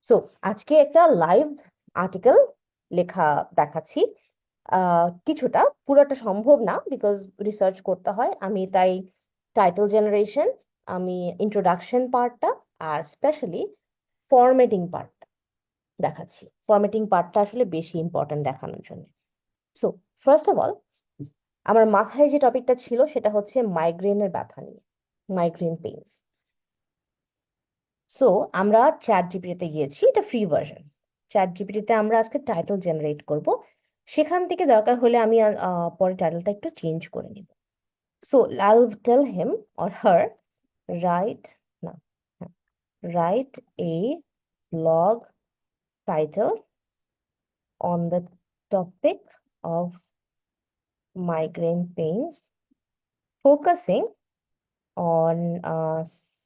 So আজকে একটা live article লেখা দেখাচ্ছি। কিছুটা, পুরোটা সম্ভব না বিকজ রিসার্চ করতে হয়। আমি তাই টাইটেল জেনারেশন, আমি ইন্ট্রোডাকশন পার্টটা আর স্পেশালি ফরম্যাটিং পার্টটা দেখাচ্ছি। ফরম্যাটিং পার্টটা আসলে বেশি ইম্পর্ট্যান্ট দেখানোর জন্য। সো ফার্স্ট অফ অল, আমার মাথায় যে টপিকটা ছিল সেটা হচ্ছে মাইগ্রেনের ব্যথা নিয়ে, মাইগ্রেন পেইনস। সো আমরা চ্যাট জিপিটিতে গিয়েছি, এটা ফ্রি ভার্সন। চ্যাট জিপিটিতে আমরা আজকে টাইটেল জেনারেট করব। সেখান থেকে দরকার হলে আমি পরে টাইটেলটা একটু চেঞ্জ করে নিব। So I will tell him or her, right, না, right a blog title on the topic of migraine pains, focusing on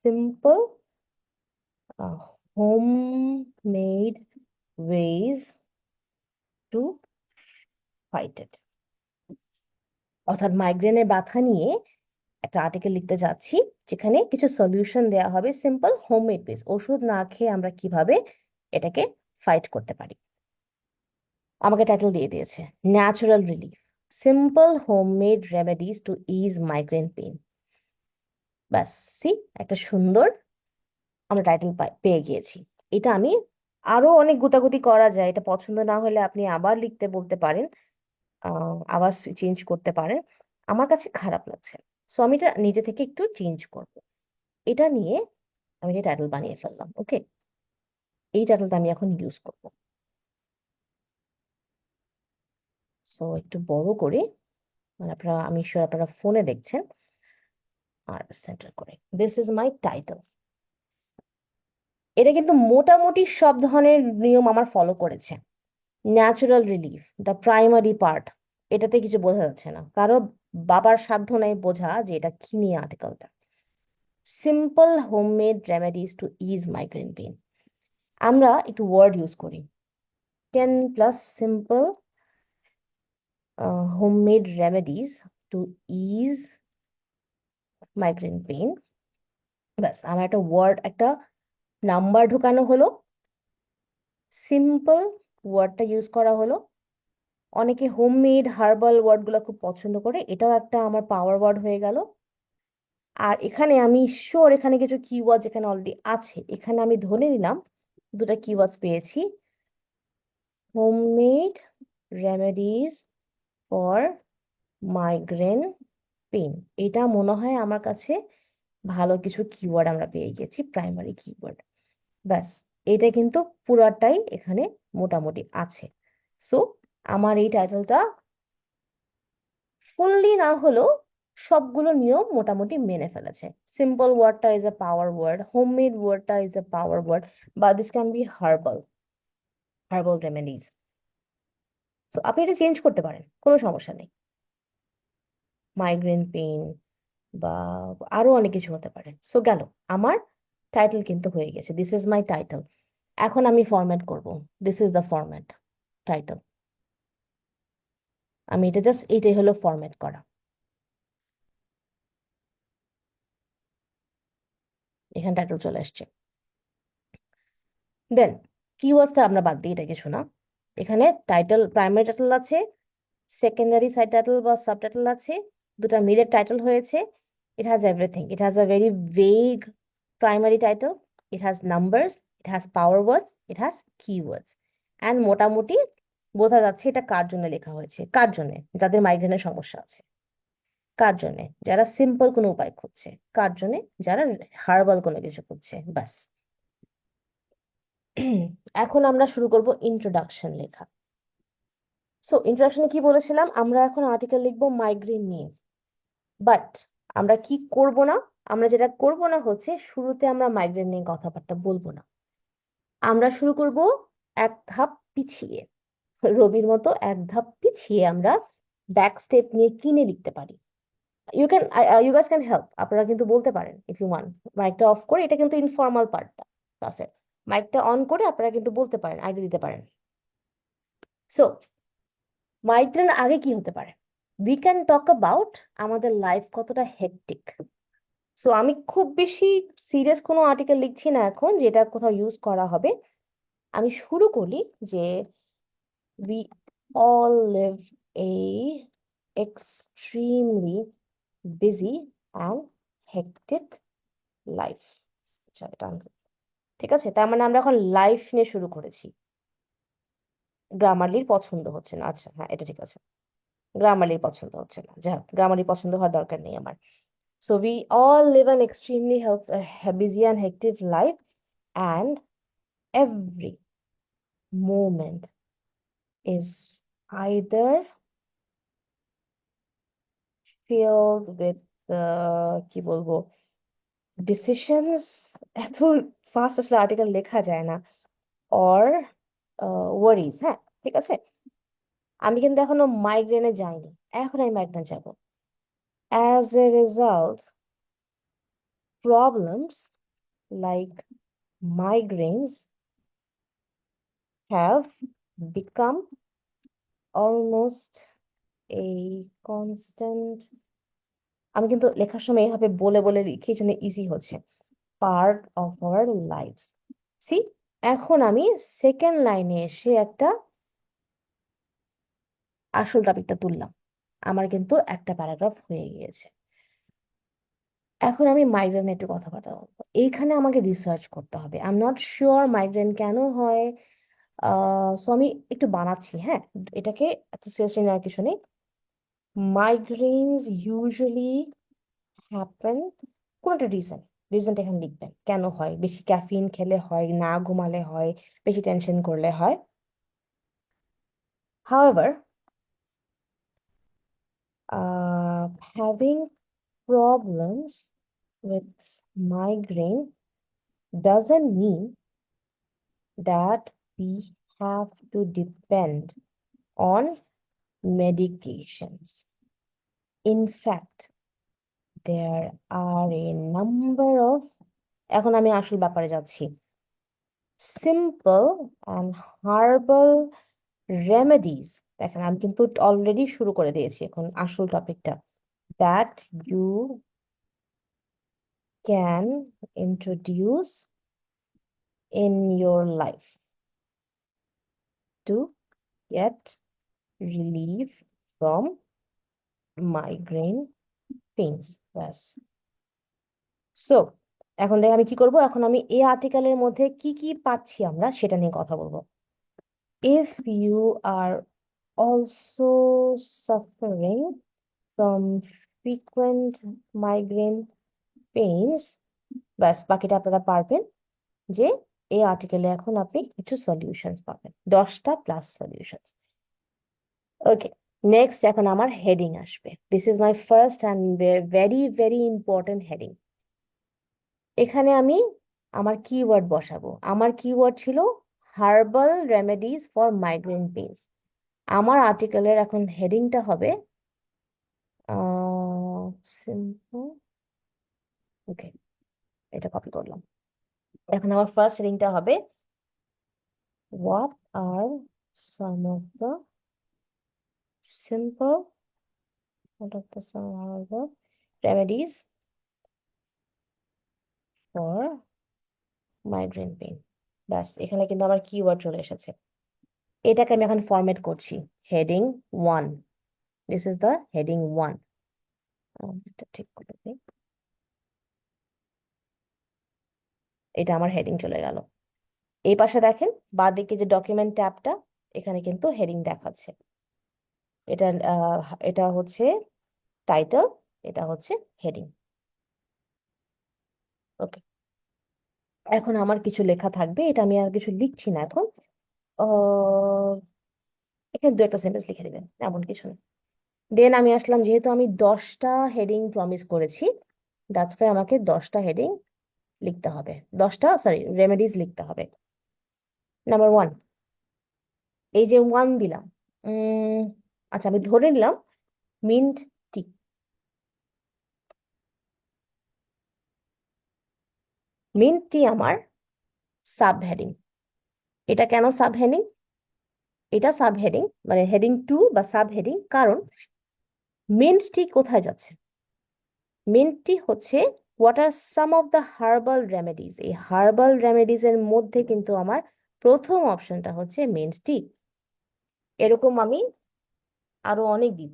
simple uh, homemade ways to fight it. অর্থাৎ মাইগ্রেনের ব্যথা নিয়ে একটা আর্টিকেল লিখতে যাচ্ছি, যেখানে কিছু সলিউশন দেওয়া হবে, সিম্পল হোমমেড ওয়েজ, ওষুধ না খেয়ে আমরা কিভাবে এটাকে ফাইট করতে পারি। আমাকে টাইটেল দিয়ে দিয়েছে natural relief, simple homemade remedies to ease migraine pain. ব্যাস, সি, একটা সুন্দর আমরা টাইটেল পেয়ে গিয়েছি। এটা আমি আরো অনেক গুতাগুতি করা যায়, এটা পছন্দ না হলে আপনি আবার লিখতে বলতে পারেন, আবার চেঞ্জ করতে পারেন। আমার কাছে খারাপ লাগছে, সো আমি এটা নিজে থেকে একটু চেঞ্জ করব। এটা নিয়ে আমি এটা টাইটেল বানিয়ে ফেললাম। ওকে, এই টাইটেলটা আমি এখন ইউজ করব। সো একটু বড় করে, মানে আপনারা, আমি শিওর আপনারা ফোনে দেখছেন, আর সেন্টার করে, দিস ইজ মাই টাইটেল। এটা কিন্তু মোটামুটি সব ধরনের নিয়ম আমার ফলো করেছে। Natural relief, the primary part, এটাতে কিছু বোঝা যাচ্ছে না, কারো বাবার সাধ্য নাই বোঝা যে এটা কি নিয়ে আর্টিকেলটা। Simple homemade remedies to ease migraine pain, আমরা একটু ওয়ার্ড ইউজ করি, 10+ simple homemade remedies to ease migraine pain। ব্যাস, আমার একটা ওয়ার্ড, একটা নাম্বার ঢোকানো হলো, সিম্পল ওয়ার্ডটা ইউজ করা হলো। অনেকে হোমমেড হার্বাল ওয়ার্ডগুলো খুব পছন্দ করে, এটাও একটা আমার পাওয়ার ওয়ার্ড হয়ে গেল। আর এখানে আমি শিওর এখানে কিছু কিওয়ার্ডস এখানে অলরেডি আছে, এখানে আমি ধরে নিলাম দুটো কিওয়ার্ডস পেয়েছি, homemade remedies for migraine pain. এটা মনে হয় আমার কাছে ভালো কিছু কিওয়ার্ড আমরা পেয়ে গেছি, প্রাইমারি কিওয়ার্ড। ব্যাস, এটা কিন্তু পুরাটাই এখানে মোটামুটি আছে। সো আমার এই টাইটেলটা ফুললি না হলেও সবগুলো নিয়ম মোটামুটি মেনে ফেলেছে। সিম্পল ওয়ার্ডটা is a power word, homemade ওয়ার্ডটা ইজ এ পাওয়ার ওয়ার্ড, বা this can be herbal, herbal remedies. তো আপনি এটা চেঞ্জ করতে পারেন, কোনো সমস্যা নেই। মাইগ্রেন পেইন বা আরো অনেক কিছু হতে পারে। সো গেল, আমার টাইটেল কিন্তু হয়ে গেছে, দিস ইজ মাই টাইটেল। এখন আমি ফরম্যাট করব, this is the format title. আমি এটা জাস্ট, এইটাই হলো ফরম্যাট করা। এখানে টাইটেল চলে আসছে। দেন কিওয়ার্ডসটা আমরা বাদ দিই, এটা কিছু না। এখানে টাইটেল, প্রাইমারি টাইটেল আছে, সেকেন্ডারি সাইড টাইটেল বা সাব টাইটেল আছে, দুটা মিলে টাইটেল হয়েছে। It has everything, it has a very vague primary title, it has numbers, it has power words, it has keywords. And মোটামুটি বোঝা যাচ্ছে এটা কার জন্য লেখা হয়েছে। কার জন্য? যাদের মাইগ্রেনের সমস্যা আছে। কার জন্য? যারা সিম্পল কোনো উপায় খুঁজছে। কার জন্য? যারা হার্বাল কোনো কিছু খুঁজছে। ব্যাস। এখন আমরা শুরু করব ইন্ট্রোডাকশন লেখা। সো ইন্ট্রোডাকশনে কি বলেছিলাম, আমরা এখন আর্টিকেল লিখবো মাইগ্রেন নিয়ে। বাট আমরা কি করব না, আমরা যেটা করব না হচ্ছে শুরুতে আমরা মাইগ্রেন নিয়ে কথাবার্তা বলবো না। আমরা শুরু করব এক ধাপ পিছিয়ে, রবির মতো এক ধাপ পিছিয়ে আমরা ব্যাক স্টেপ নিয়ে কিনে লিখতে পারি। You can, you guys can help, আপনারা কিন্তু বলতে পারেন ইফ ইউ ওয়ান্ট। মাইকটা অফ করে, এটা কিন্তু ইনফর্মাল পার্টটা ক্লাসের, মাইকটা অন করে আপনারা কিন্তু বলতে পারেন, আইডিয়া দিতে পারেন। সো মাইগ্রেন আগে কি হতে পারে, উই ক্যান টক অ্যাবাউট আমাদের লাইফ কতটা হেক্টিক। সো আমি খুব বেশি সিরিয়াস কোনো আর্টিকেল লিখছি না এখন, যেটা কোথাও ইউজ করা হবে। আমি শুরু করি যে we all live a extremely busy and hectic life। আচ্ছা এটা ঠিক আছে, তার মানে আমরা এখন লাইফ নিয়ে শুরু করেছি। গ্রামারলির পছন্দ হচ্ছে না, আচ্ছা হ্যাঁ এটা ঠিক আছে, গ্রামারলির পছন্দ হচ্ছে না, যাই হোক গ্রামারলি পছন্দ হওয়ার দরকার নেই আমার। So we all live an extremely busy and hectic life, and every moment is either filled with কি বলবো ডিসিশনস, এত ফাস্ট আসলে আর্টিকেল লেখা যায় না, or ওয়ারিজ। হ্যাঁ ঠিক আছে, আমি কিন্তু এখনো মাইগ্রেনে যাইনি, এখন আমি মাইগ্রেনে যাব। As a result, problems like migraines have become almost a constant। আমি কিন্তু লেখার সময় এভাবে বলে বলে লিখি, এই জন্য ইজি হচ্ছে। Part of our lives. See, এখন আমি সেকেন্ড লাইনে এসে একটা আসল টপিকটা তুললাম, আমার কিন্তু একটা প্যারাগ্রাফ হয়ে গিয়েছে। এখন আমি মাইগ্রেন একটু কথাবার্তা বলবো। এইখানে আমাকে রিসার্চ করতে হবে, I am not sure migraine কেন হয়। সো আমি একটু বানাচ্ছি, হ্যাঁ এটাকে এত সিরিয়াসলি নেওয়ার কিছু নেই। মাইগ্রেনস ইউজুয়ালি হ্যাপেন, কোন একটা রিজনটা এখানে লিখবেন, কেন হয়, বেশি ক্যাফিন খেলে হয়, না ঘুমালে হয়, বেশি টেনশন করলে হয়। However, having problems with migraine doesn't mean that we have to depend on medications. In fact, there are a number of, এখন আমি আসল ব্যাপারে যাচ্ছি, simple and herbal remedies। দেখেন আমি কিন্তু অলরেডি শুরু করে দিয়েছি এখন আসল টপিকটা, that you can introduce in your life to get relief from migraine pains। ব্যাস। সো এখন দেখ আমি কি করব, এখন আমি এই আর্টিকেলের মধ্যে কি কি পাচ্ছি আমরা সেটা নিয়ে কথা বলবো। If you are also suffering from frequent migraine pains, ব্যাস বাকিটা আপনারা পারবেন যে এই আর্টিকেলে এখন আপনি কিছু সলিউশনস পাবেন, 10টা প্লাস সলিউশনস। ওকে, নেক্সট এখন আমার হেডিং আসবে। This is my first and very very important heading. এখানে আমি আমার কিওয়ার্ড বসাবো। আমার কিওয়ার্ড ছিল herbal remedies for migraine pains. আমার আর্টিকেলের এখন হেডিংটা হবে সিম্পল। ওকে, এটা কপি করলাম। এখন আমার ফার্স্ট হেডিংটা হবে what are some of the simple, what of the some are the remedies for migraine pain। ব্যাস এখানে কিন্তু আমার কিওয়ার্ড চলে এসেছে। এটাকে আমি এখন ফরম্যাট করছি, heading 1। This is the heading 1। এটা ঠিক করে দিই, এটা আমার হেডিং চলে গেল। এই পাশে দেখেন বাঁদিকে যে ডকুমেন্ট ট্যাবটা, এখানে কিন্তু হেডিং দেখাচ্ছে। এটা এটা হচ্ছে টাইটেল, এটা হচ্ছে হেডিং। ওকে, এখন আমার কিছু লেখা থাকবে, এটা আমি আর কিছু লিখছি না এখন। এখানে দু একটা সেন্টেন্স লিখে দিবেন, এমন কিছু না। দেন আমি আসলাম, যেহেতু আমি 10টা হেডিং প্রমিস করেছি, দ্যাটস ওয়াই আমাকে 10টা হেডিং লিখতে হবে, 10টা সরি রেমেডিজ লিখতে হবে। নাম্বার 1, এই যে 1 দিলাম, আচ্ছা আমি ধরে নিলাম মিন্ট টি। মিন্ট টি আমার সাব হেডিং। এটা কেন সাব হেডিং? এটা সাব হেডিং মানে হেডিং 2 বা সাব হেডিং, কারণ মিন্ট টি কোথায় যাচ্ছে? মিন্ট টি হচ্ছে what are some of the herbal remedies. এই হার্বাল রেমেডিজ এর মধ্যে কিন্তু আমার প্রথম অপশনটা হচ্ছে মিন্ট টি। এরকম আমি আরো অনেক দিব।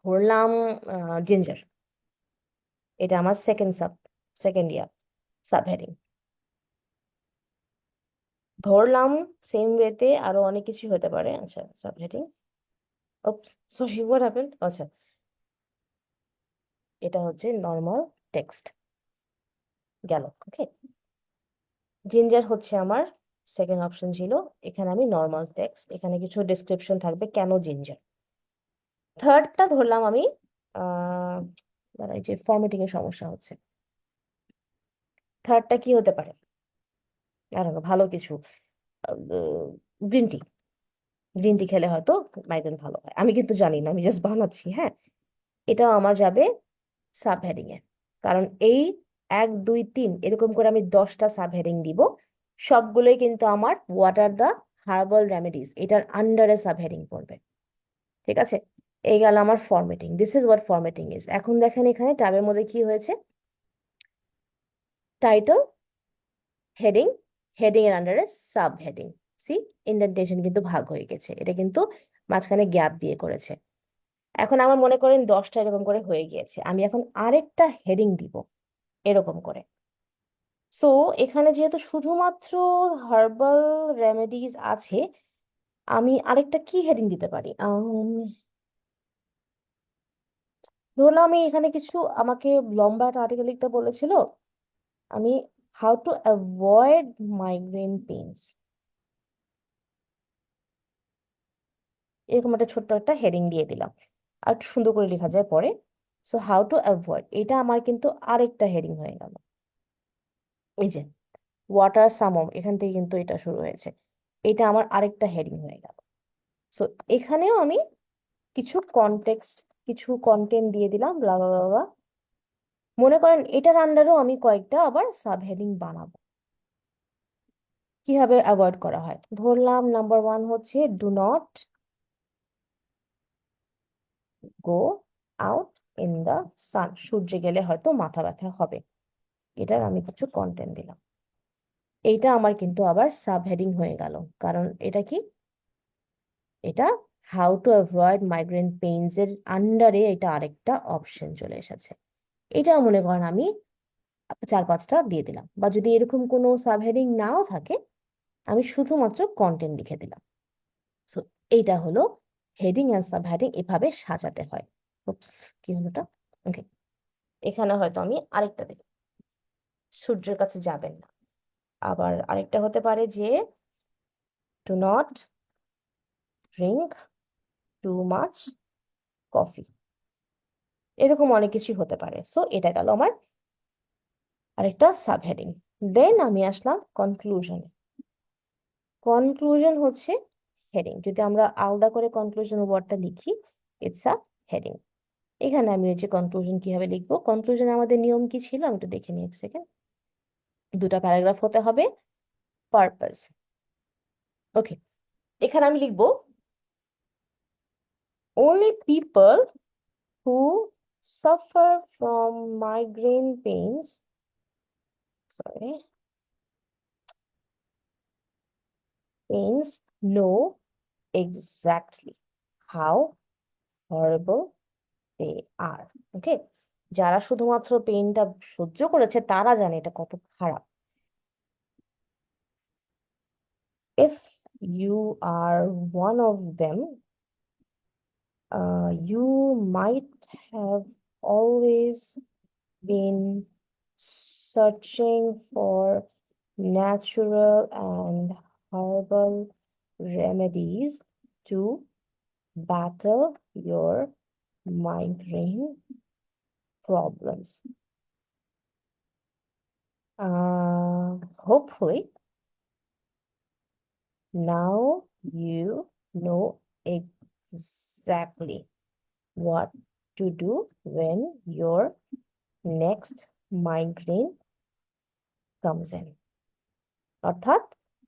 ধরলাম জিঞ্জার, এটা আমার সেকেন্ড সাব হেডিং। ধরলাম সেম ওয়েতে আরো অনেক কিছু হতে পারে। আচ্ছা, sub heading, sorry what happened, আচ্ছা এটা হচ্ছে নর্মাল টেক্সট গেল। ওকে, জিঞ্জার হচ্ছে আমার সেকেন্ড অপশন ছিল। এখানে আমি নর্মাল টেক্সট, এখানে কিছু ডেসক্রিপশন থাকবে কেন জিঞ্জার। থার্ডটা ধরলাম আমি আহ এই যে ফরম্যাটিং এর সমস্যা হচ্ছে, থার্ডটা কি হতে পারে, আর ভালো কিছু, গ্রিন টি। গ্রিন টি খেলে হয়তো মাইগ্রেন ভালো হয়, আমি কিন্তু জানি না, আমি জাস্ট বানাচ্ছি। হ্যাঁ, এটাও আমার যাবে সাব হেডিং এ, কারণ এই 1 2 3 এরকম করে আমি 10টা সাব হেডিং দিব। সবগুলোই কিন্তু আমার what are the herbal remedies এটার আন্ডারে সাব হেডিং পড়বে। ঠিক আছে, এই গেল আমার formatting. This is what formatting is. এখন দেখেন এখানে ট্যাবের মধ্যে কি হয়েছে, টাইটেল, হেডিং, হেডিং এর আন্ডারে সাব হেডিং। সি, ইন্ডেন্টেশন কিন্তু ভাগ হয়ে গেছে, এটা কিন্তু মাঝখানে গ্যাপ দিয়ে করেছে। এখন আমার মনে করেন 10টা এরকম করে হয়ে গিয়েছে, আমি এখন আরেকটা হেডিং দিব এরকম করে। সো এখানে যেহেতু শুধুমাত্র হার্বাল রেমেডিজ আছে, আমি আরেকটা কি হেডিং দিতে পারি? ধরলাম আমি এখানে কিছু, আমাকে লম্বা একটা আর্টিকেল লিখতে বলেছিল, আমি how to avoid migraine pains, এরকম একটা ছোট্ট একটা হেডিং দিয়ে দিলাম। আর একটু সুন্দর করে লেখা যায় পরে। সো হাউ টু অ্যাভয়েড, এটা আমার কিন্তু আরেকটা হেডিং হয়ে গেল। এই যে ওয়াটার সামম, এখান থেকে কিন্তু এটা শুরু হয়েছে, এটা আমার আরেকটা হেডিং হয়ে গেল। সো এখানেও আমি কিছু কনটেক্সট, কিছু কন্টেন্ট দিয়ে দিলাম, ব্লা ব্লা ব্লা ব্লা। মনে করেন এটার আন্ডারও আমি কয়েকটা আবার সাব হেডিং বানাবো। কিভাবে অ্যাভয়েড করা হয়, ধরলাম নাম্বার 1 হচ্ছে do not go out in the sun, সূর্যে গেলে হয়তো মাথা ব্যথা হবে, এটার আমি কিছু কন্টেন্ট দিলাম। এইটা আমার কিন্তু আবার সাব হেডিং হয়ে গেল, কারণ এটা কি, এটা how to avoid migraine pains এর আন্ডারে এটা আরেকটা অপশন চলে এসেছে। এটা মনে করেন আমি 4 5টা দিয়ে দিলাম, বা যদি এরকম কোনো সাবহেডিং নাও থাকে আমি শুধুমাত্র কন্টেন্ট লিখে দিলাম। সো এইটা হলো হেডিং অ্যান্ড সাবহেডিং, এভাবে সাজাতে হয়। উপস, কি হলোটা, ওকে। এখানে হয়তো আমি আরেকটা দিই, সূর্যের কাছে যাবেন না। আবার আরেকটা হতে পারে যে do not drink too much coffee, এরকম অনেক কিছু হতে পারে। সো এটা গেল আমার আরেকটা সাবহেডিং। দেন আমি আসলাম কনক্লুশনে। কনক্লুশন হচ্ছে হেডিং, যদি আমরা আলাদা করে কনক্লুশন ওয়ার্ডটা লিখি, ইটস আ হেডিং। এখানে আমি হচ্ছে কনক্লুশন কিভাবে লিখবো, কনক্লুশন আমাদের নিয়ম কি ছিল আমি একটু দেখে নিই, 1 সেকেন্ড। 2টা প্যারাগ্রাফ হতে হবে, পারপাস। ওকে, এখানে আমি লিখবো only people who suffer from migraine pains, sorry, pains know exactly how horrible they are. ওকে, যারা শুধুমাত্র পেইনটা সহ্য করেছে তারা জানে এটা কত খারাপ। If you are one of them, you might have always been searching for natural and herbal remedies to battle your migraine problems. Hopefully, now you know exactly what to do when your next migraine comes in. অর্থাৎ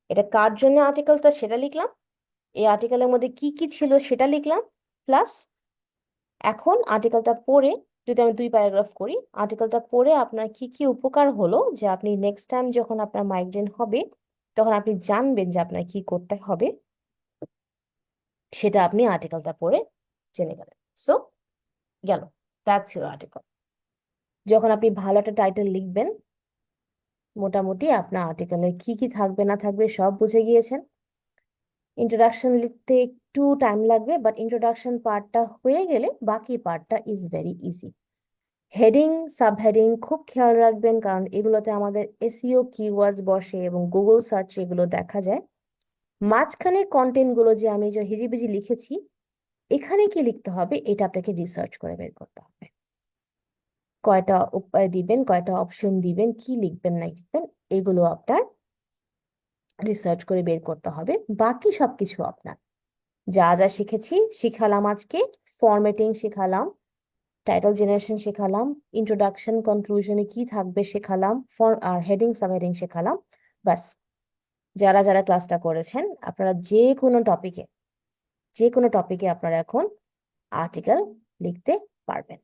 এটা কার জন্য আর্টিকেলটা সেটা লিখলাম, এই আর্টিকেলের মধ্যে কি কি ছিল সেটা লিখলাম, প্লাস এখন আর্টিকেলটা পড়ে যদি আমি 2 প্যারাগ্রাফ করি, আর্টিকেলটা পড়ে আপনার কি কি উপকার হলো, যে আপনি নেক্সট টাইম যখন আপনার মাইগ্রেন হবে তখন আপনি জানবেন যে আপনার কি করতে হবে, সেটা আপনি আর্টিকেলটা পড়ে জেনে গেলেন। সো গেল, দ্যাট ছিল আর্টিকেল। যখন আপনি ভালো একটা টাইটেল লিখবেন, মোটামুটি আপনার আর্টিকেলে কি কি থাকবে না থাকবে সব বুঝে গিয়েছেন। ইন্ট্রোডাকশন লিখতে একটু টাইম লাগবে, বাট ইন্ট্রোডাকশন পার্টটা হয়ে গেলে বাকি পার্টটা is very easy. Heading, sub heading খুব খেয়াল রাখবেন, কারণ এগুলোতে আমাদের এসইও কিওয়ার্ডস বসে এবং গুগল সার্চ এগুলো দেখা যায়। মাঝখানের কন্টেন্ট গুলো যে আমি যে হিজিবিজি লিখেছি, এখানে কি লিখতে হবে এটা আপনাকে রিসার্চ করে বের করতে হবে। কয়টা উপায় দিবেন, কয়টা অপশন দিবেন, কি লিখবেন না লিখবেন, এগুলো আপনার রিসার্চ করে বের করতে হবে। বাকি সবকিছু আপনার। যা যা শিখেছি শিখালাম আজকে, ফরম্যাটিং শিখালাম, টাইটেল জেনারেশন শেখালাম, ইন্ট্রোডাকশন কনক্লুশনে কি থাকবে শেখালাম, আর হেডিং সাবহেডিং শেখালাম। বাস, যারা যারা ক্লাসটা করেছেন আপনারা যে কোনো টপিকে আপনারা এখন আর্টিকেল লিখতে পারবেন।